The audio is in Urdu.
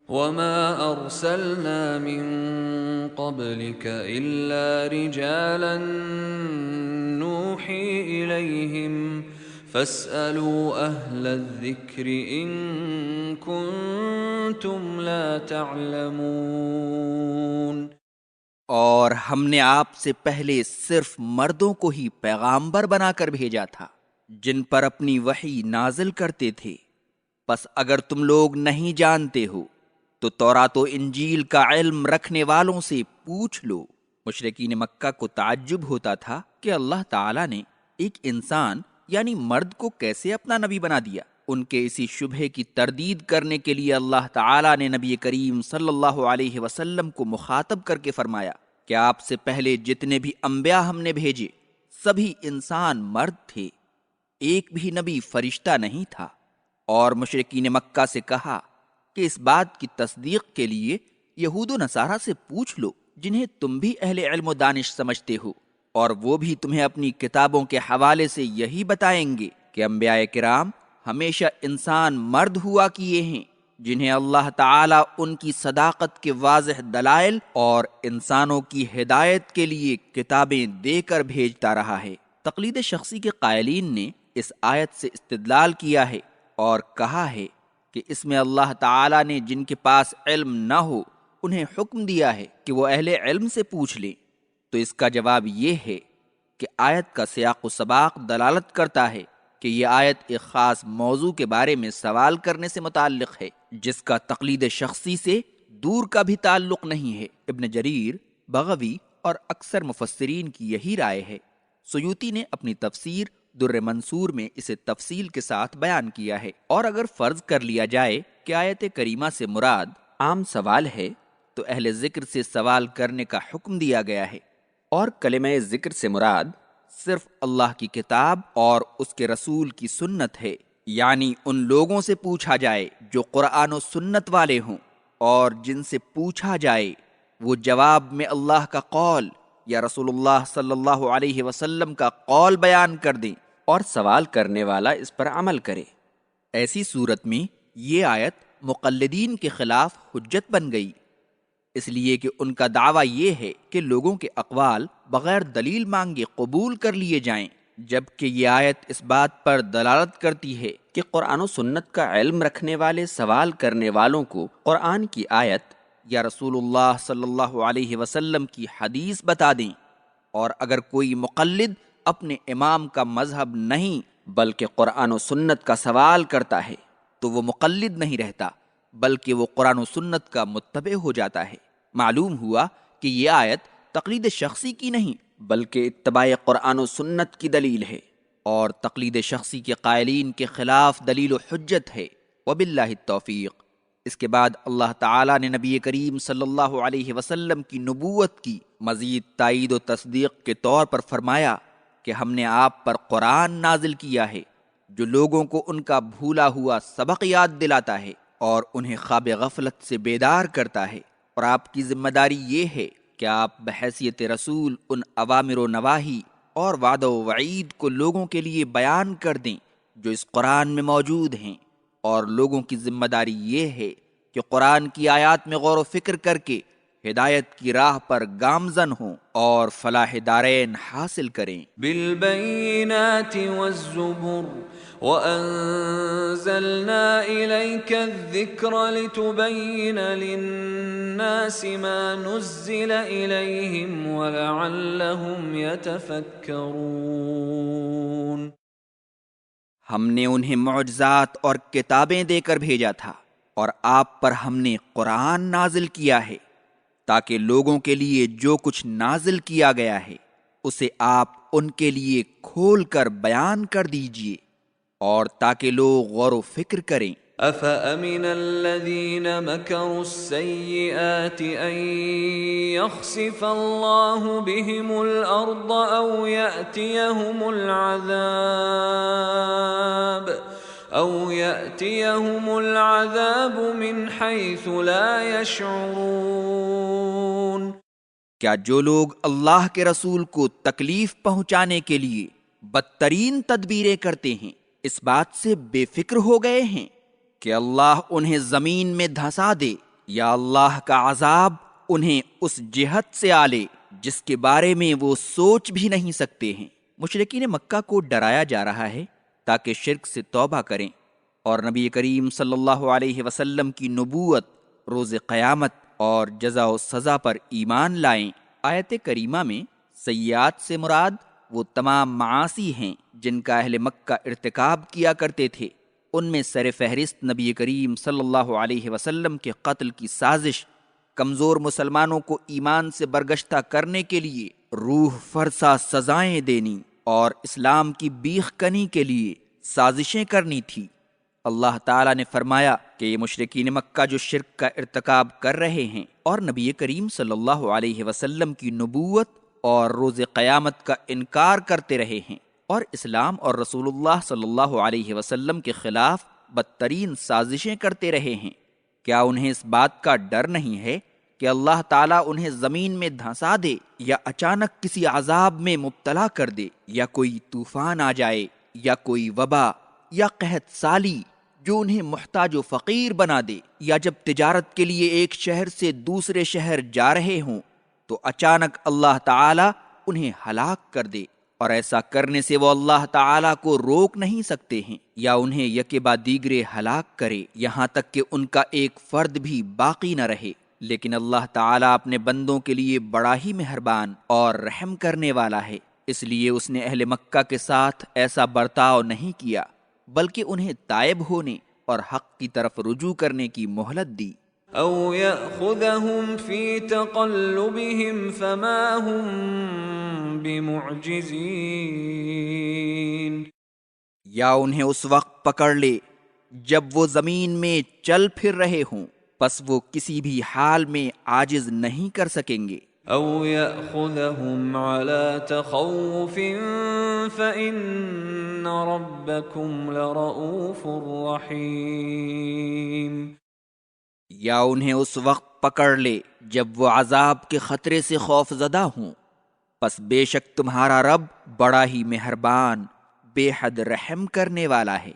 وما ارسلنا من قبلك الا رجالا نوحي اليهم فاسالوا اهل الذكر ان كنتم لا تعلمون۔ اور ہم نے آپ سے پہلے صرف مردوں کو ہی پیغامبر بنا کر بھیجا تھا جن پر اپنی وحی نازل کرتے تھے، پس اگر تم لوگ نہیں جانتے ہو تو تورات و انجیل کا علم رکھنے والوں سے پوچھ لو۔ مشرکین مکہ کو تعجب ہوتا تھا کہ اللہ تعالیٰ نے ایک انسان یعنی مرد کو کیسے اپنا نبی بنا دیا۔ ان کے اسی شبہے کی تردید کرنے کے لیے اللہ تعالیٰ نے نبی کریم صلی اللہ علیہ وسلم کو مخاطب کر کے فرمایا کہ آپ سے پہلے جتنے بھی انبیاء ہم نے بھیجے سبھی انسان مرد تھے، ایک بھی نبی فرشتہ نہیں تھا۔ اور مشرکین مکہ سے کہا کہ اس بات کی تصدیق کے لیے یہود و نصارہ سے پوچھ لو جنہیں تم بھی اہل علم و دانش سمجھتے ہو، اور وہ بھی تمہیں اپنی کتابوں کے حوالے سے یہی بتائیں گے کہ انبیاء کرام ہمیشہ انسان مرد ہوا کیے ہیں جنہیں اللہ تعالیٰ ان کی صداقت کے واضح دلائل اور انسانوں کی ہدایت کے لیے کتابیں دے کر بھیجتا رہا ہے۔ تقلید شخصی کے قائلین نے اس آیت سے استدلال کیا ہے اور کہا ہے کہ اس میں اللہ تعالیٰ نے جن کے پاس علم نہ ہو انہیں حکم دیا ہے کہ وہ اہل علم سے پوچھ لیں، تو اس کا جواب یہ ہے کہ آیت کا سیاق و سباق دلالت کرتا ہے کہ یہ آیت ایک خاص موضوع کے بارے میں سوال کرنے سے متعلق ہے جس کا تقلید شخصی سے دور کا بھی تعلق نہیں ہے۔ ابن جریر، بغوی اور اکثر مفسرین کی یہی رائے ہے۔ سیوطی نے اپنی تفسیر در منصور میں اسے تفصیل کے ساتھ بیان کیا ہے۔ اور اگر فرض کر لیا جائے کہ آیت کریمہ سے مراد عام سوال ہے تو اہل ذکر سے سوال کرنے کا حکم دیا گیا ہے، اور کلمہ ذکر سے مراد صرف اللہ کی کتاب اور اس کے رسول کی سنت ہے، یعنی ان لوگوں سے پوچھا جائے جو قرآن و سنت والے ہوں، اور جن سے پوچھا جائے وہ جواب میں اللہ کا قول یا رسول اللہ صلی اللہ علیہ وسلم کا قول بیان کر دیں اور سوال کرنے والا اس پر عمل کرے۔ ایسی صورت میں یہ آیت مقلدین کے خلاف حجت بن گئی، اس لیے کہ ان کا دعویٰ یہ ہے کہ لوگوں کے اقوال بغیر دلیل مانگے قبول کر لیے جائیں، جبکہ یہ آیت اس بات پر دلالت کرتی ہے کہ قرآن و سنت کا علم رکھنے والے سوال کرنے والوں کو قرآن کی آیت یا رسول اللہ صلی اللہ علیہ وسلم کی حدیث بتا دیں، اور اگر کوئی مقلد اپنے امام کا مذہب نہیں بلکہ قرآن و سنت کا سوال کرتا ہے تو وہ مقلد نہیں رہتا بلکہ وہ قرآن و سنت کا متبع ہو جاتا ہے۔ معلوم ہوا کہ یہ آیت تقلید شخصی کی نہیں بلکہ اتباع قرآن و سنت کی دلیل ہے، اور تقلید شخصی کے قائلین کے خلاف دلیل و حجت ہے۔ وباللہ التوفیق۔ اس کے بعد اللہ تعالیٰ نے نبی کریم صلی اللہ علیہ وسلم کی نبوت کی مزید تائید و تصدیق کے طور پر فرمایا کہ ہم نے آپ پر قرآن نازل کیا ہے جو لوگوں کو ان کا بھولا ہوا سبق یاد دلاتا ہے اور انہیں خواب غفلت سے بیدار کرتا ہے، اور آپ کی ذمہ داری یہ ہے کہ آپ بحیثیت رسول ان اوامر و نواہی اور وعد و وعید کو لوگوں کے لیے بیان کر دیں جو اس قرآن میں موجود ہیں، اور لوگوں کی ذمہ داری یہ ہے کہ قرآن کی آیات میں غور و فکر کر کے ہدایت کی راہ پر گامزن ہوں اور فلاح دارین حاصل کریں۔ بالبينات والزبر وأنزلنا إليك الذكر لتبين للناس ما نزل إليهم ولعلهم يتفكرون۔ ہم نے انہیں معجزات اور کتابیں دے کر بھیجا تھا، اور آپ پر ہم نے قرآن نازل کیا ہے تاکہ لوگوں کے لیے جو کچھ نازل کیا گیا ہے اسے آپ ان کے لیے کھول کر بیان کر دیجئے، اور تاکہ لوگ غور و فکر کریں۔ أَفَأَمِنَ الَّذِينَ مَكَرُوا السَّيِّئَاتِ أَن يَخْسِفَ اللَّهُ بِهِمُ الْأَرْضَ أَوْ يَأْتِيَهُمُ الْعَذَابُ مِنْ حَيْثُ لَا يَشْعُرُونَ۔ کیا جو لوگ اللہ کے رسول کو تکلیف پہنچانے کے لیے بدترین تدبیریں کرتے ہیں اس بات سے بے فکر ہو گئے ہیں کہ اللہ انہیں زمین میں دھنسا دے یا اللہ کا عذاب انہیں اس جہت سے آلے جس کے بارے میں وہ سوچ بھی نہیں سکتے ہیں۔ مشرکین مکہ کو ڈرایا جا رہا ہے تاکہ شرک سے توبہ کریں اور نبی کریم صلی اللہ علیہ وسلم کی نبوت، روز قیامت اور جزا و سزا پر ایمان لائیں۔ آیت کریمہ میں سیئات سے مراد وہ تمام معاصی ہیں جن کا اہل مکہ ارتکاب کیا کرتے تھے۔ ان میں سر فہرست نبی کریم صلی اللہ علیہ وسلم کے قتل کی سازش، کمزور مسلمانوں کو ایمان سے برگشتہ کرنے کے لیے روح فرسا سزائیں دینی اور اسلام کی بیخ کنی کے لیے سازشیں کرنی تھی۔ اللہ تعالیٰ نے فرمایا کہ یہ مشرکین مکہ جو شرک کا ارتکاب کر رہے ہیں اور نبی کریم صلی اللہ علیہ وسلم کی نبوت اور روز قیامت کا انکار کرتے رہے ہیں اور اسلام اور رسول اللہ صلی اللہ علیہ وسلم کے خلاف بدترین سازشیں کرتے رہے ہیں، کیا انہیں اس بات کا ڈر نہیں ہے کہ اللہ تعالیٰ انہیں زمین میں دھنسا دے یا اچانک کسی عذاب میں مبتلا کر دے، یا کوئی طوفان آ جائے، یا کوئی وبا یا قحط سالی جو انہیں محتاج و فقیر بنا دے، یا جب تجارت کے لیے ایک شہر سے دوسرے شہر جا رہے ہوں تو اچانک اللہ تعالیٰ انہیں ہلاک کر دے، اور ایسا کرنے سے وہ اللہ تعالیٰ کو روک نہیں سکتے ہیں، یا انہیں یکے بعد دیگرے ہلاک کرے یہاں تک کہ ان کا ایک فرد بھی باقی نہ رہے۔ لیکن اللہ تعالیٰ اپنے بندوں کے لیے بڑا ہی مہربان اور رحم کرنے والا ہے، اس لیے اس نے اہل مکہ کے ساتھ ایسا برتاؤ نہیں کیا بلکہ انہیں تائب ہونے اور حق کی طرف رجوع کرنے کی مہلت دی۔ او يأخذهم في تقلبهم فما هم بمعجزين، یا انہیں اس وقت پکڑ لے جب وہ زمین میں چل پھر رہے ہوں، پس وہ کسی بھی حال میں عاجز نہیں کر سکیں گے۔ او يأخذهم على تخوف فإن ربكم لرؤوف رحيم، یا انہیں اس وقت پکڑ لے جب وہ عذاب کے خطرے سے خوف زدہ ہوں، پس بے شک تمہارا رب بڑا ہی مہربان، بے حد رحم کرنے والا ہے۔